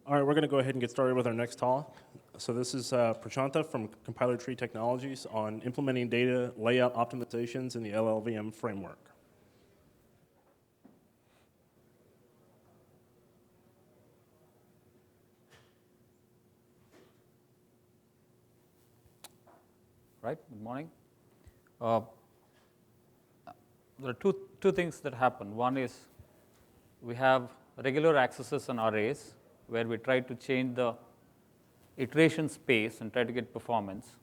All right, we're going to go ahead and get started with our next talk. So this is Prashantha from Compiler Tree Technologies on implementing data layout optimizations in the LLVM framework. Right, good morning. There are two things that happen. One is we have regular accesses and arrays where we try to change the iteration space and try to get performance.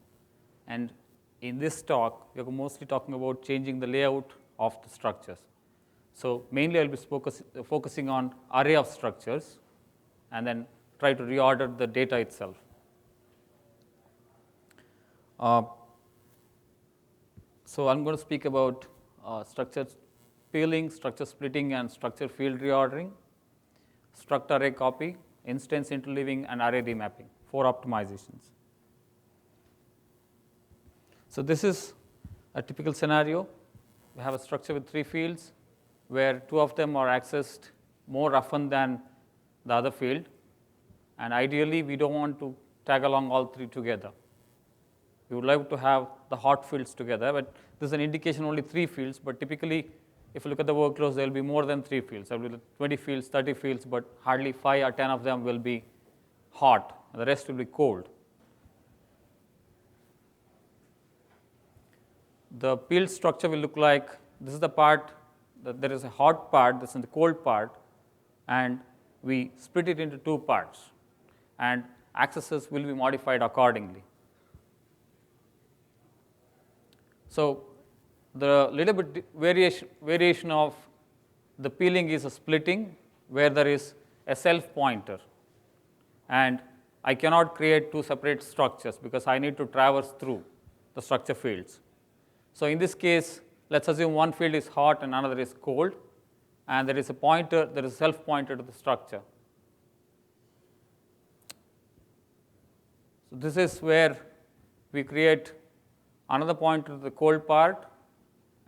And in this talk, we are mostly talking about changing the layout of the structures. So mainly I'll be focusing on array of structures and then try to reorder the data itself. So I'm going to speak about structure peeling, structure splitting, and structure field reordering, struct array copy, instance interleaving, and array remapping, 4 optimizations. So this is a typical scenario. We have a structure with 3 fields where 2 of them are accessed more often than the other field. And ideally, we don't want to tag along all 3 together. We would like to have the hot fields together, but this is an indication only 3 fields, but typically, if you look at the workloads, there will be more than 3 fields. There will be 20 fields, 30 fields, but hardly 5 or 10 of them will be hot, and the rest will be cold. The peeled structure will look like, this is the part, that there is a hot part, this is the cold part, and we split it into 2 parts, and accesses will be modified accordingly. So the little bit variation of the peeling is a splitting where there is a self pointer, and I cannot create 2 separate structures because I need to traverse through the structure fields. So in this case, let's assume one field is hot and another is cold, and there is a pointer, there is a self pointer to the structure. So this is where we create another pointer to the cold part,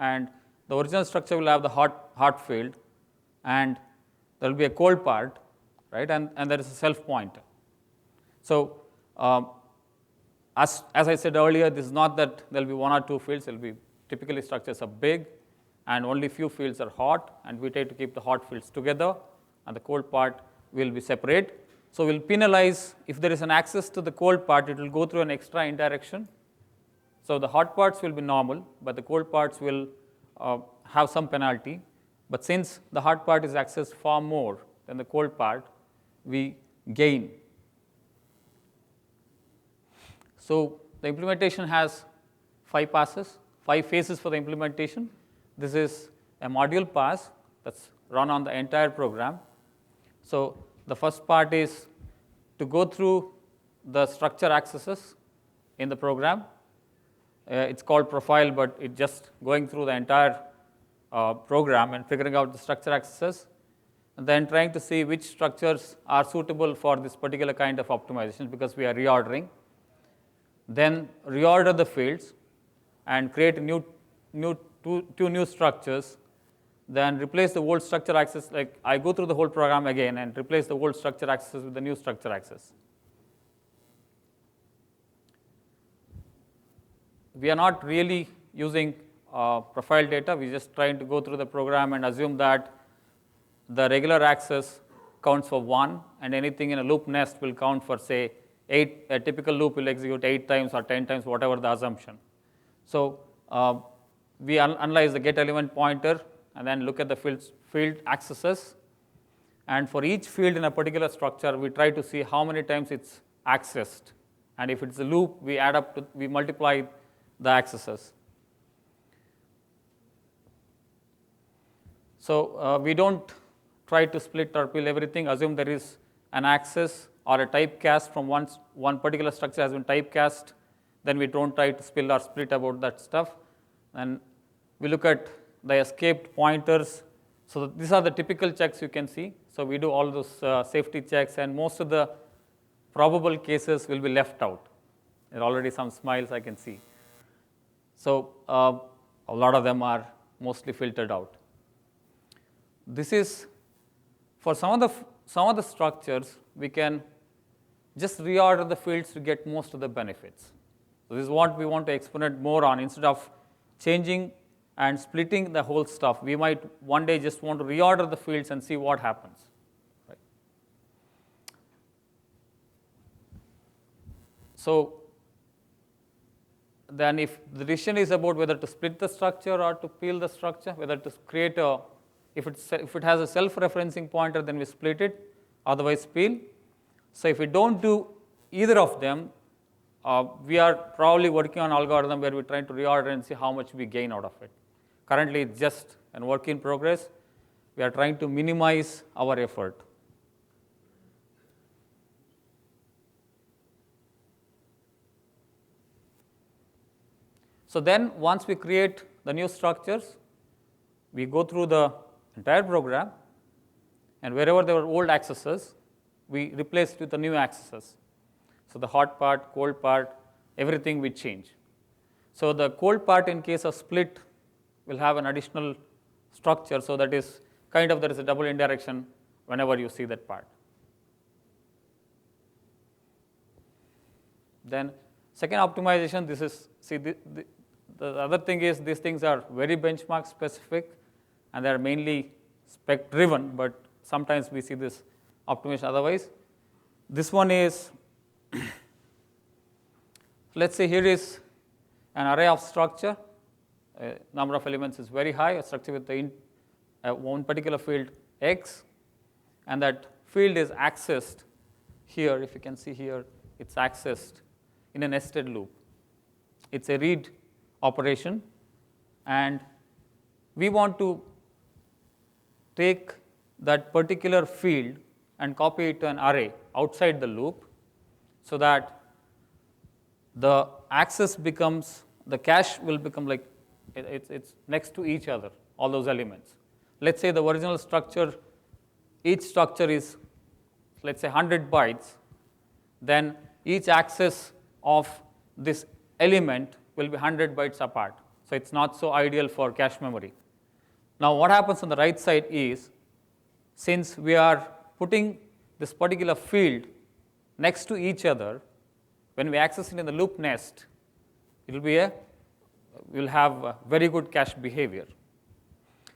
and the original structure will have the hot field, and there will be a cold part, right? And there is a self pointer. So as I said earlier, this is not that there will be 1 or 2 fields. There will be typically structures are big, and only few fields are hot, and we try to keep the hot fields together, and the cold part will be separate. So we'll penalize if there is an access to the cold part, it will go through an extra indirection. So the hot parts will be normal, but the cold parts will have some penalty. But since the hot part is accessed far more than the cold part, we gain. So the implementation has 5 passes, 5 phases for the implementation. This is a module pass that's run on the entire program. So the first part is to go through the structure accesses in the program. It's called profile, but it's just going through the entire program and figuring out the structure accesses, and then trying to see which structures are suitable for this particular kind of optimization because we are reordering. Then reorder the fields and create two new structures. Then replace the old structure access. Like I go through the whole program again and replace the old structure access with the new structure access. We are not really using profile data. We're just trying to go through the program and assume that the regular access counts for 1, and anything in a loop nest will count for, say, 8. A typical loop will execute 8 times or 10 times, whatever the assumption. So we analyze the get element pointer and then look at the field accesses. And for each field in a particular structure, we try to see how many times it's accessed. And if it's a loop, we multiply the accesses. So we don't try to split or peel everything. Assume there is an access or a typecast from one particular structure has been typecast. Then we don't try to spill or split about that stuff. And we look at the escaped pointers. So these are the typical checks you can see. So we do all those safety checks, and most of the probable cases will be left out. There are already some smiles I can see. So a lot of them are mostly filtered out. This is for some of the structures we can just reorder the fields to get most of the benefits. So this is what we want to experiment more on. Instead of changing and splitting the whole stuff, we might one day just want to reorder the fields and see what happens. Right? So then if the decision is about whether to split the structure or to peel the structure, whether to create a, if it has a self-referencing pointer, then we split it, otherwise peel. So if we don't do either of them, we are probably working on an algorithm where we're trying to reorder and see how much we gain out of it. Currently, it's just a work in progress. We are trying to minimize our effort. So then once we create the new structures, we go through the entire program, and wherever there were old accesses, we replace it with the new accesses. So the hot part, cold part, everything we change. So the cold part in case of split will have an additional structure, so that is kind of there is a double indirection whenever you see that part. Then second optimization, this is, see the other thing is these things are very benchmark specific and they are mainly spec driven, but sometimes we see this optimization otherwise. This one is, let's say here is an array of structure, number of elements is very high, a structure with the one particular field x, and that field is accessed here, if you can see here, it's accessed in a nested loop. It's a read operation, and we want to take that particular field and copy it to an array outside the loop, so that the access becomes, the cache will become like, it's next to each other, all those elements. Let's say the original structure, each structure is, let's say 100 bytes, then each access of this element will be 100 bytes apart. So it's not so ideal for cache memory. Now what happens on the right side is, since we are putting this particular field next to each other, when we access it in the loop nest, it will be we'll have a very good cache behavior.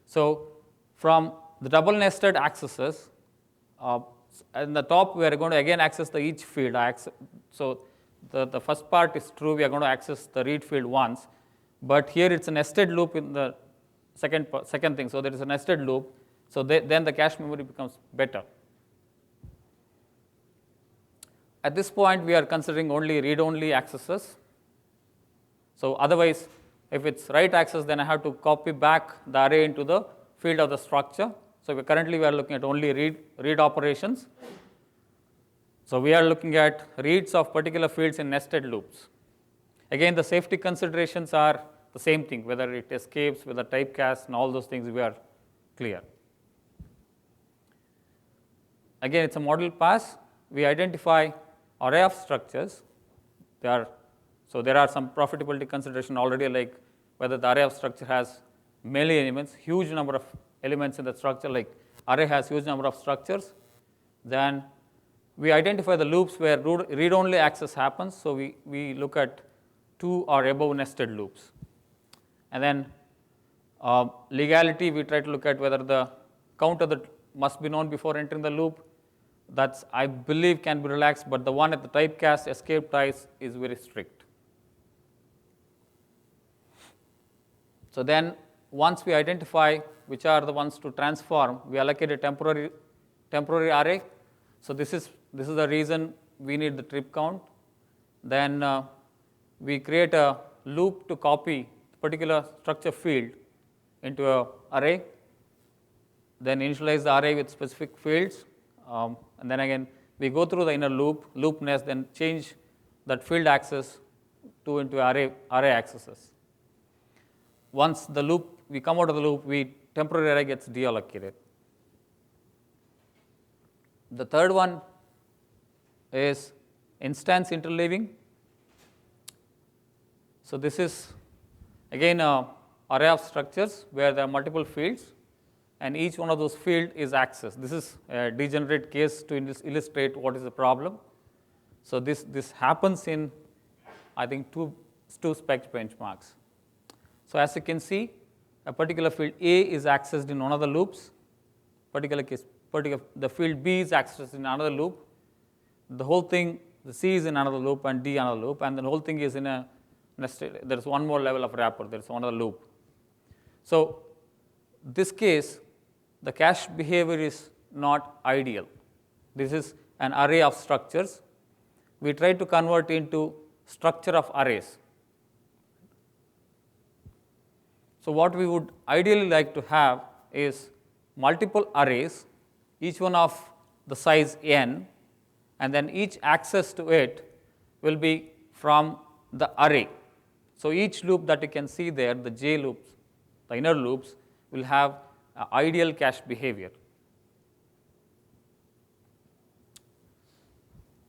So from the double nested accesses, in the top we are going to again access the each field. So the first part is true, we are going to access the read field once, but here it's a nested loop in the second thing, so there is a nested loop, so then the cache memory becomes better. At this point we are considering only read-only accesses. So otherwise, if it's write access, then I have to copy back the array into the field of the structure. So currently we are looking at only read operations. So we are looking at reads of particular fields in nested loops. Again, the safety considerations are the same thing, whether it escapes, whether typecast, and all those things we are clear. Again, it's a model pass. We identify array of structures. So there are some profitability consideration already, like whether the array of structure has many elements, huge number of elements in the structure, like array has huge number of structures. Then we identify the loops where read-only access happens, so we look at 2 or above nested loops. And then legality, we try to look at whether the counter that must be known before entering the loop, that's, I believe, can be relaxed, but the one at the typecast escape ties is very strict. So then once we identify which are the ones to transform, we allocate a temporary array. So this is the reason we need the trip count. Then we create a loop to copy particular structure field into an array, then initialize the array with specific fields, and then again we go through the inner loop nest, then change that field access into array accesses. Once the loop, we come out of the loop, temporary array gets deallocated. The third one is instance interleaving. So this is again an array of structures where there are multiple fields. and each one of those fields is accessed. This is a degenerate case to illustrate what is the problem. So this happens in, I think, two spec benchmarks. So as you can see, a particular field A is accessed in one of the loops. The field B is accessed in another loop. The whole thing, the C is in another loop and D another loop, and the whole thing is in a nested. There is one more level of wrapper. There is another loop. So this case, the cache behavior is not ideal. This is an array of structures. We try to convert into structure of arrays. So what we would ideally like to have is multiple arrays, each one of the size n, and then each access to it will be from the array. So each loop that you can see there, the j loops, the inner loops, will have ideal cache behavior.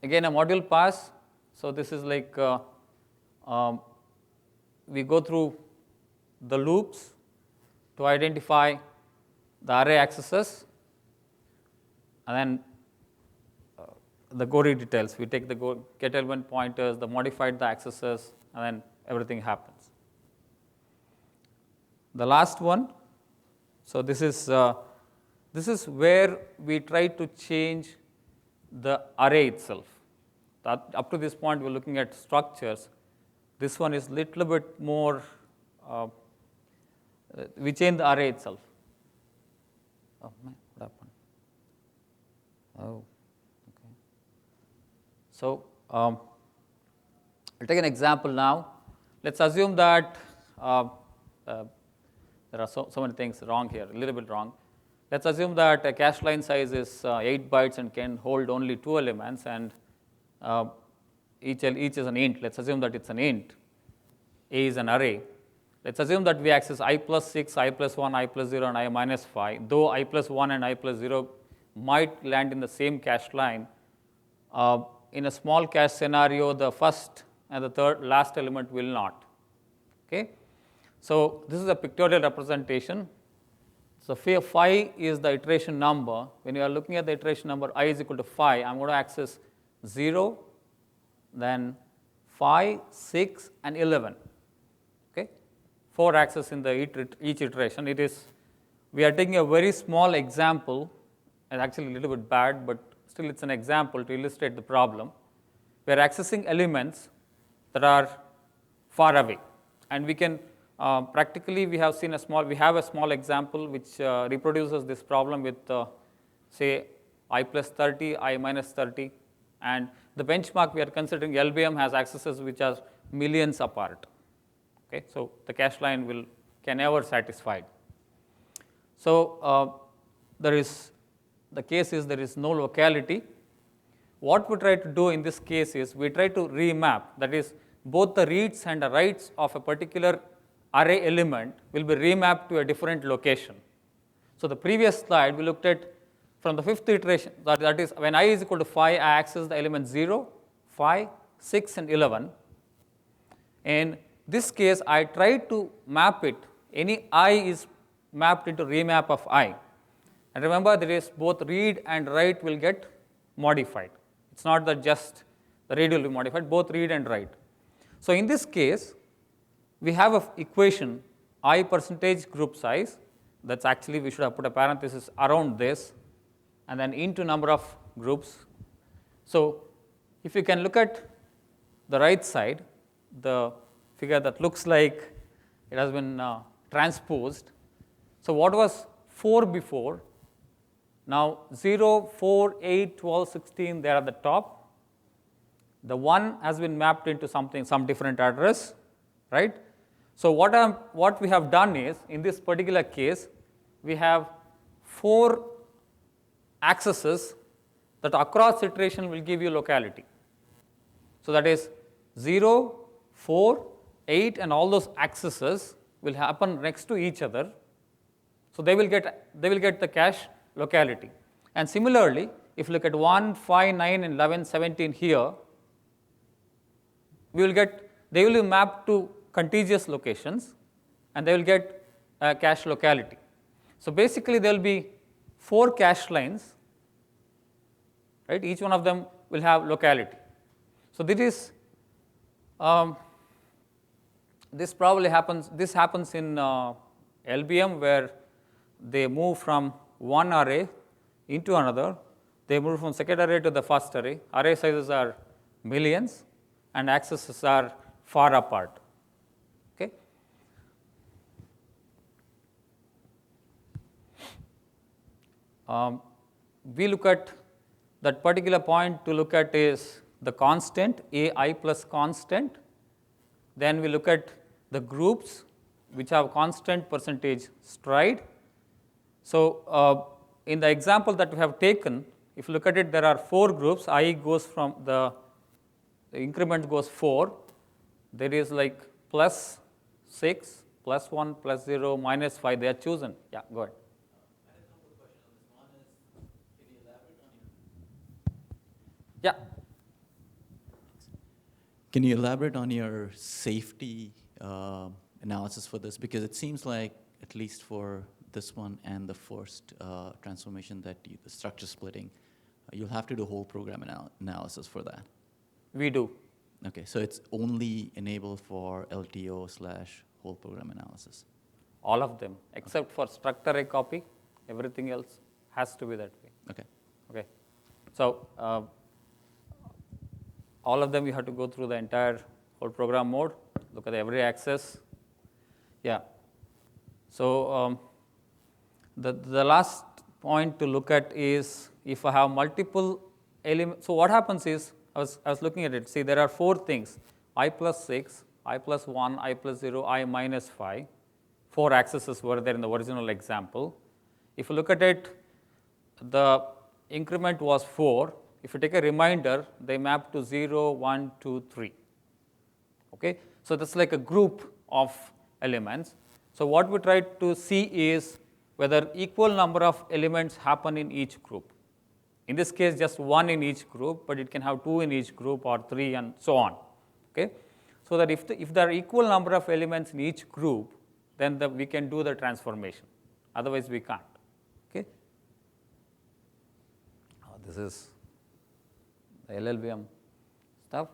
Again, a module pass. So this is like we go through the loops to identify the array accesses, and then the Gory details. We take the get element pointers, the modified the accesses, and then everything happens. The last one. So this is where we try to change the array itself. Up to this point, we're looking at structures. This one is little bit more. We change the array itself. Oh man, what happened? Oh, okay. So I'll take an example now. Let's assume that there are so many things wrong here, a little bit wrong. Let's assume that a cache line size is 8 bytes and can hold only 2 elements, and each is an int. Let's assume that it's an int. A is an array. Let's assume that we access I plus 6, I plus 1, I plus 0, and I minus 5. Though I plus 1 and I plus 0 might land in the same cache line, in a small cache scenario, the first and the last element will not. Okay? So this is a pictorial representation. So phi is the iteration number. When you are looking at the iteration number I is equal to phi, I'm going to access 0, then 5, 6, and 11. Okay? 4 access in each iteration. We are taking a very small example, and actually a little bit bad, but still it's an example to illustrate the problem. We are accessing elements that are far away, and we can practically we have a small example which reproduces this problem with say I plus 30, I minus 30, and the benchmark we are considering LLVM has accesses which are millions apart. Okay, so the cache line can never satisfy. So the case is there is no locality. What we try to do in this case is we try to remap, that is both the reads and the writes of a particular array element will be remapped to a different location. So the previous slide we looked at from the 5th iteration, that is when I is equal to 5, I access the element 0, 5, 6, and 11. In this case, I try to map it. Any I is mapped into remap of I. And remember, there is both read and write will get modified. It's not that just the read will be modified, both read and write. So in this case, we have an equation I percentage group size. That's actually we should have put a parenthesis around this, and then into number of groups. So if you can look at the right side, the figure that looks like it has been transposed. So what was 4 before? Now 0, 4, 8, 12, 16, they are at the top. The 1 has been mapped into some different address, right? So what we have done is, in this particular case, we have 4 accesses that across iteration will give you locality. So that is 0, 4, 8, and all those accesses will happen next to each other. So they will get the cache locality. And similarly, if you look at 1, 5, 9, and 11, 17 here, they will be mapped to contiguous locations, and they will get cache locality. So basically, there will be 4 cache lines, right? Each one of them will have locality. So this probably happens. This happens in LVM, where they move from one array into another. They move from second array to the first array. Array sizes are millions, and accesses are far apart. Okay. We look at that particular point to look at is the constant, ai plus constant. Then we look at the groups which have constant percentage stride. So in the example that we have taken, if you look at it, there are 4 groups. I goes from the increment goes 4. There is like plus 6, plus 1, plus 0, minus 5. They are chosen. Yeah, go ahead. Yeah. Can you elaborate on your safety analysis for this? Because it seems like, at least for this one and the first transformation, that the structure splitting, you'll have to do whole program analysis for that. We do. Okay, so it's only enabled for LTO/whole program analysis. All of them, except for struct array copy, everything else has to be that way. Okay. Okay. So all of them you have to go through the entire whole program mode, look at every access. Yeah. So the last point to look at is if I have multiple elements. So what happens is, I was looking at it. See, there are 4 things: I plus 6, I plus 1, I plus 0, I minus 5. 4 accesses were there in the original example. If you look at it, the increment was 4. If you take a reminder, they map to 0, 1, 2, 3. Okay? So that's like a group of elements. So what we try to see is whether equal number of elements happen in each group. In this case, just 1 in each group, but it can have 2 in each group, or 3, and so on. Okay? So that if there are equal number of elements in each group, then we can do the transformation. Otherwise, we can't. Okay? This is the LLVM stuff.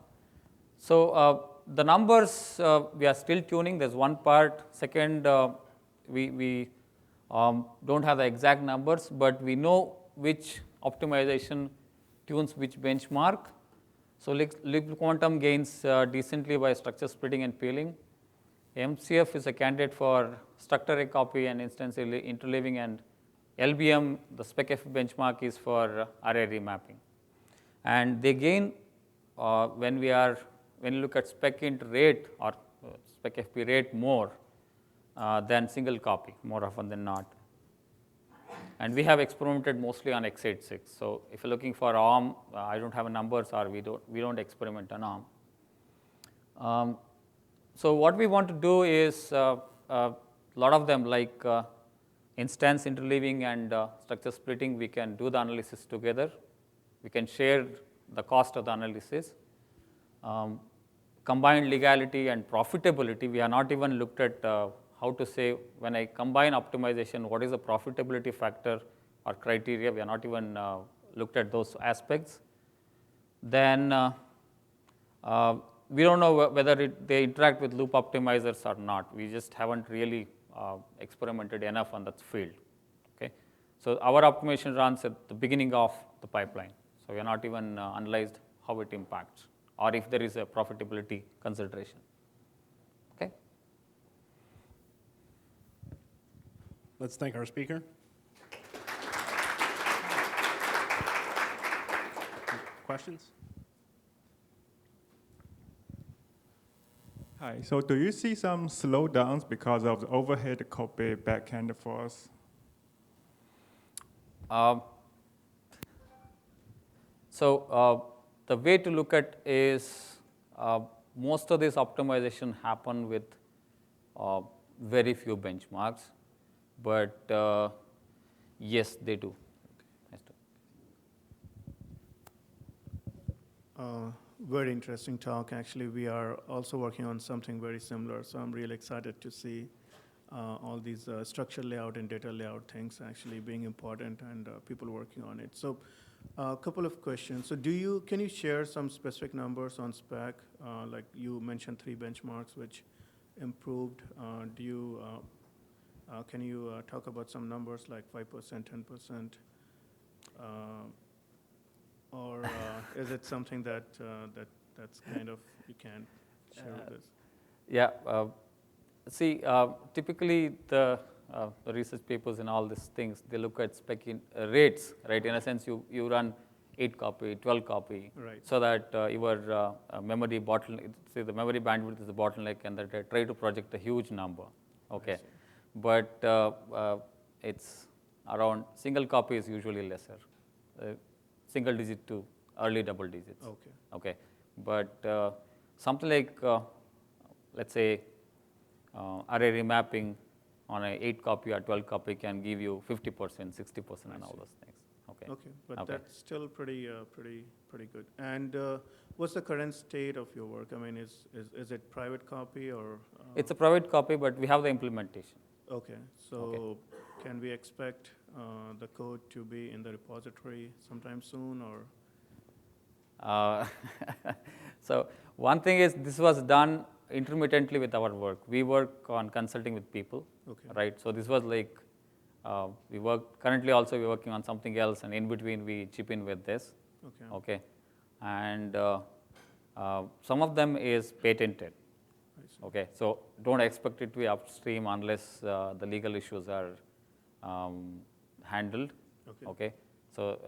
So the numbers we are still tuning. There's one part. Second, we don't have the exact numbers, but we know which optimization tunes which benchmark. So liquid quantum gains decently by structure splitting and peeling. MCF is a candidate for struct array copy and instance interleaving, and LVM, the SpecF benchmark, is for array remapping. And they gain when you look at specint rate or specFP rate more than single copy, more often than not. And we have experimented mostly on x86. So if you're looking for ARM, I don't have numbers, or we don't experiment on ARM. So what we want to do is a lot of them, like instance interleaving and structure splitting, we can do the analysis together. We can share the cost of the analysis. Combined legality and profitability, we have not even looked at how to say, when I combine optimization, what is the profitability factor or criteria. We have not even looked at those aspects. Then we don't know whether they interact with loop optimizers or not. We just haven't really experimented enough on that field. Okay? So our optimization runs at the beginning of the pipeline. So we are not even analyzed how it impacts, or if there is a profitability consideration. Okay? Let's thank our speaker. Questions? Hi, so do you see some slowdowns because of the overhead copy back and forth? So the way to look at is most of this optimization happen with very few benchmarks, but yes, they do. Very interesting talk. Actually, we are also working on something very similar, so I'm really excited to see all these structure layout and data layout things actually being important and people working on it. So a couple of questions. So can you share some specific numbers on spec? Like you mentioned 3 benchmarks which improved. Can you talk about some numbers like 5%, 10%? Or is it something that's kind of you can share with us? Yeah. See, typically the research papers and all these things, they look at spec rates, right? In a sense, you run 8 copy, 12 copy, Right. so that your memory bottleneck, say the memory bandwidth is the bottleneck, and that they try to project a huge number. Okay, but it's around single copy is usually lesser, single digit to early double digits. Okay. Okay, but something like let's say array remapping on a 8 copy or 12 copy can give you 50%, 60%, and all those things. Okay. Okay, but Okay. that's still pretty good. And what's the current state of your work? I mean, is it private copy or? It's a private copy, but we have the implementation. Okay, so can we expect the code to be in the repository sometime soon, or? So one thing is this was done intermittently with our work. We work on consulting with people, Okay. right? So this was like we work currently also we're working on something else, and in between we chip in with this. Okay. Okay, and some of them is patented. I see. Okay, so don't expect it to be upstream unless the legal issues are handled. Okay. Okay, so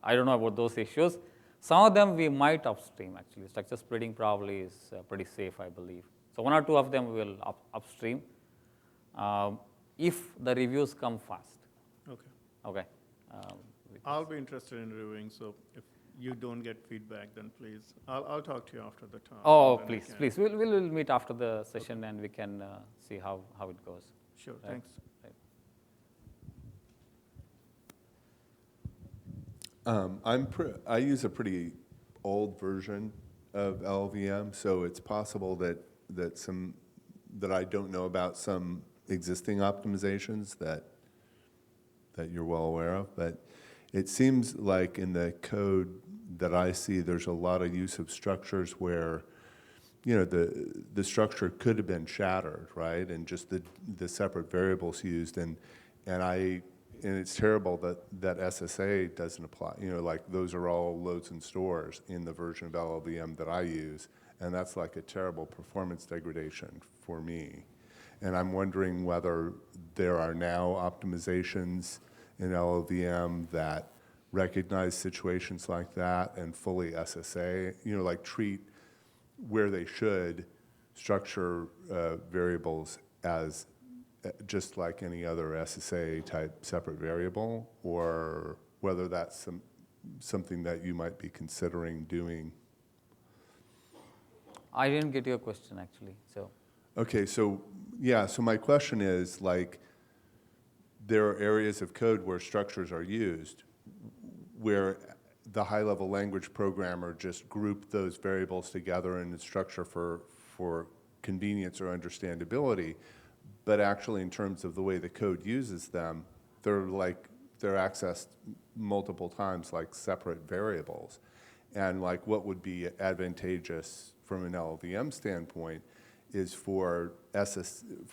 I don't know about those issues. Some of them we might upstream actually. Structure splitting probably is pretty safe, I believe. So 1 or 2 of them will upstream if the reviews come fast. Okay. Okay. I'll be interested in reviewing, so if you don't get feedback, then please, I'll talk to you after the talk. Oh, and then we please, can- please. We'll meet after the session and we can see how it goes. Sure, Right. thanks. Right. I use a pretty old version of LLVM, so it's possible that I don't know about some existing optimizations that you're well aware of. But it seems like in the code that I see, there's a lot of use of structures where, you know, the structure could have been shattered, right? And just the separate variables used, and it's terrible that SSA doesn't apply. You know, like those are all loads and stores in the version of LLVM that I use, and that's like a terrible performance degradation for me. And I'm wondering whether there are now optimizations in LLVM that recognize situations like that and fully SSA, you know, like treat where they should structure variables as just like any other SSA type separate variable, or whether that's something that you might be considering doing. I didn't get your question actually. So Okay, so yeah, so my question is, like, there are areas of code where structures are used where the high-level language programmer just grouped those variables together in a structure for convenience or understandability, but actually in terms of the way the code uses them, they're accessed multiple times like separate variables. And like what would be advantageous from an LLVM standpoint is for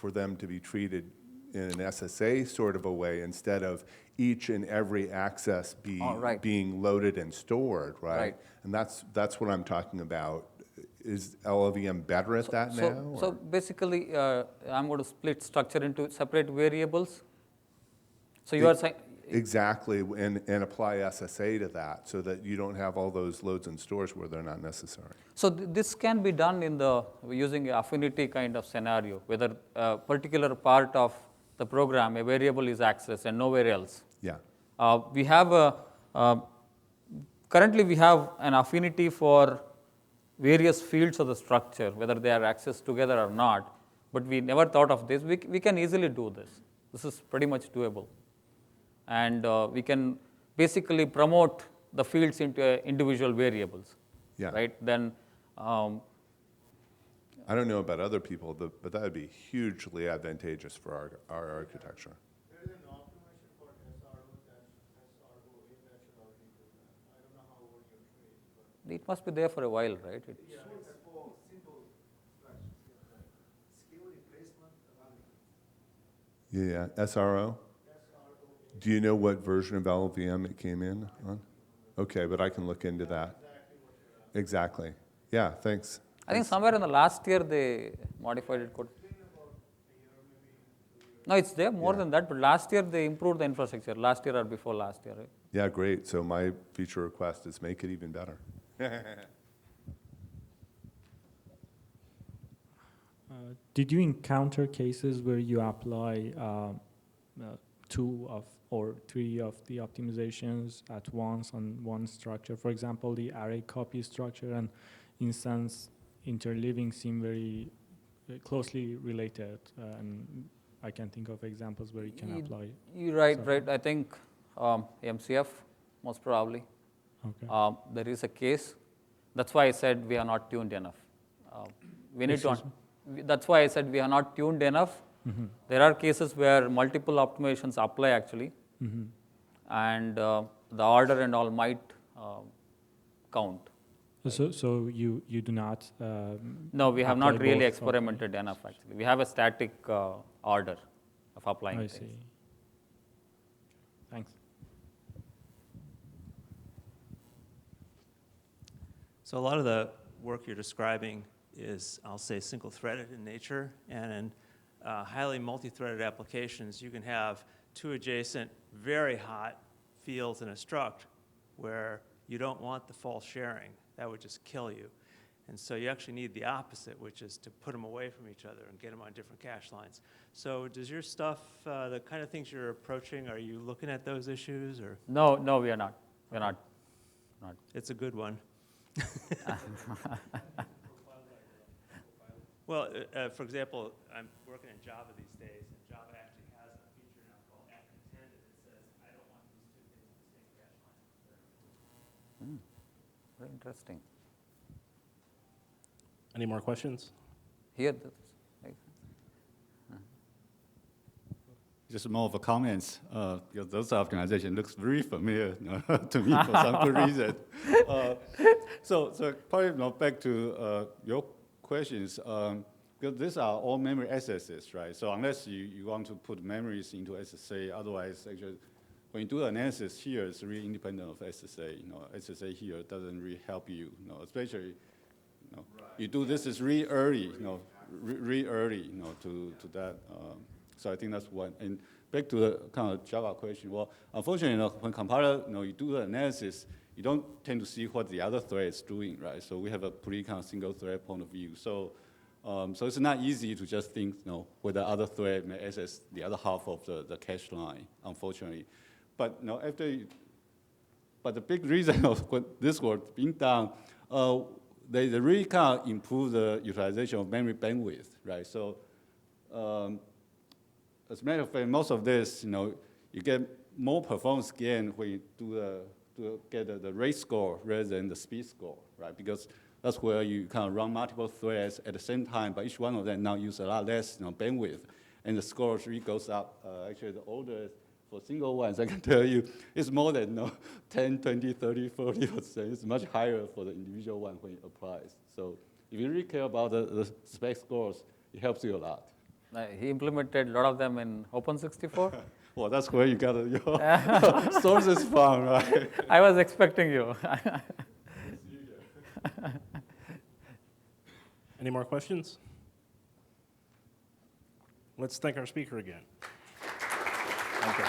them to be treated in an SSA sort of a way instead of each and every access right. being loaded and stored, right? Right. And that's what I'm talking about. Is LLVM better at that now? So or? basically, I'm going to split structure into separate variables. So you are saying Exactly, and apply SSA to that so that you don't have all those loads and stores where they're not necessary. so this can be done in using an affinity kind of scenario, whether a particular part of the program, a variable is accessed and nowhere else. Yeah. We have currently we have an affinity for various fields of the structure, whether they are accessed together or not, but we never thought of this. We can easily do this. This is pretty much doable. And we can basically promote the fields into individual variables, Yeah. right? Then I don't know about other people, but that would be hugely advantageous for our architecture. There is an optimization for SRO that SRO in that should already do that. I don't know how old your tree is, but It must be there for a while, right? yeah, it's for simple structures. Skill replacement evaluation. Yeah, SRO? Do you know what version of LLVM it came in on? Okay, but I can look into that. Exactly. Yeah, thanks. I think somewhere in the last year they modified it. No, it's there more than that, but last year they improved the infrastructure. Last year or before last year, right? Yeah, great. So my feature request is make it even better. Did you encounter cases where you apply 2 of or 3 of the optimizations at once on one structure? For example, the array copy structure and instance interleaving seem very closely related, and I can think of examples where you can apply. You're right, So- right. I think MCF most probably. Okay. There is a case. That's why I said we are not tuned enough. We need to. That's why I said we are not tuned enough. Mm-hmm. There are cases where multiple optimizations apply actually, Mm-hmm. and the order and all might count. So you do not. No, we have apply not really both. experimented enough actually. We have a static order of applying I things. see. Thanks. So a lot of the work you're describing is, I'll say, single-threaded in nature, and in highly multi-threaded applications, you can have 2 adjacent, very hot fields in a struct where you don't want the false sharing. That would just kill you. And so you actually need the opposite, which is to put them away from each other and get them on different cache lines. So does your stuff, the kind of things you're approaching, are you looking at those issues, or? No, we are not. We are not. It's a good one. Well, for example, I'm working in Java these days, and Java actually has a feature now called at intended that says, I don't want these 2 things in the same cache line. Very interesting. Any more questions? Here, right. Just more of a comment, because those optimization looks very familiar to me for some good reason. So probably back to your questions, because these are all memory accesses, right? So unless you want to put memories into SSA, otherwise actually when you do the analysis here, it's really independent of SSA. SSA here doesn't really help you, especially you do this is really early, really early, to that. So I think that's one. And back to the kind of Java question. Well, unfortunately, when compiler, you do the analysis, you don't tend to see what the other thread is doing, right? So we have a pretty kind of single thread point of view. So, so it's not easy to just think, whether other thread may access the other half of the cache line, unfortunately. But but the big reason of what this work being done, they really kind of improve the utilization of memory bandwidth, right? So, as a matter of fact, most of this, you get more performance gain when you get the rate score rather than the speed score, right? Because that's where you kind of run multiple threads at the same time, but each one of them now use a lot less bandwidth, and the score really goes up. Actually, the order for single ones, I can tell you, it's more than 10, 20, 30, 40%. It's much higher for the individual one when it applies. So if you really care about the spec scores, it helps you a lot. He implemented a lot of them in Open64. Well, that's where you got your sources from, right? I was expecting you. Any more questions? Let's thank our speaker again. Thank you.